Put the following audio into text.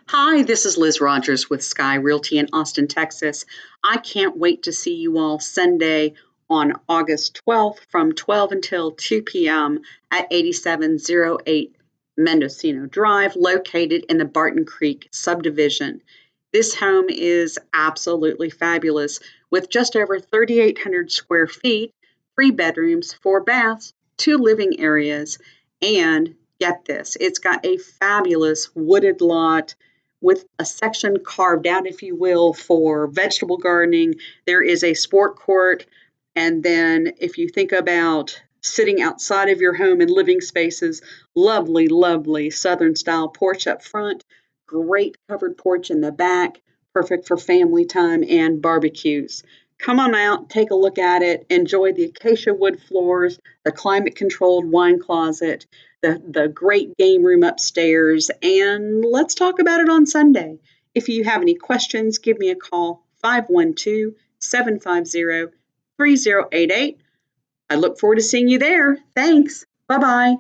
Hi, this is Liz Rogers with Sky Realty in Austin, Texas. I can't wait to see you all Sunday on August 12th from 12 until 2 p.m. at 8708 Mendocino Drive, located in the Barton Creek subdivision. This home is absolutely fabulous with just over 3,800 square feet, 3 bedrooms, 4 baths, 2 living areas, and get this, it's got a fabulous wooded lot with a section carved out, if you will, for vegetable gardening. There is a sport court. And then if you think about sitting outside of your home and living spaces, lovely, lovely Southern style porch up front, great covered porch in the back, perfect for family time and barbecues. Come on out, take a look at it, enjoy the acacia wood floors, the climate controlled wine closet, the great game room upstairs, and let's talk about it on Sunday. If you have any questions, give me a call 512-750-3088. I look forward to seeing you there. Thanks. Bye bye.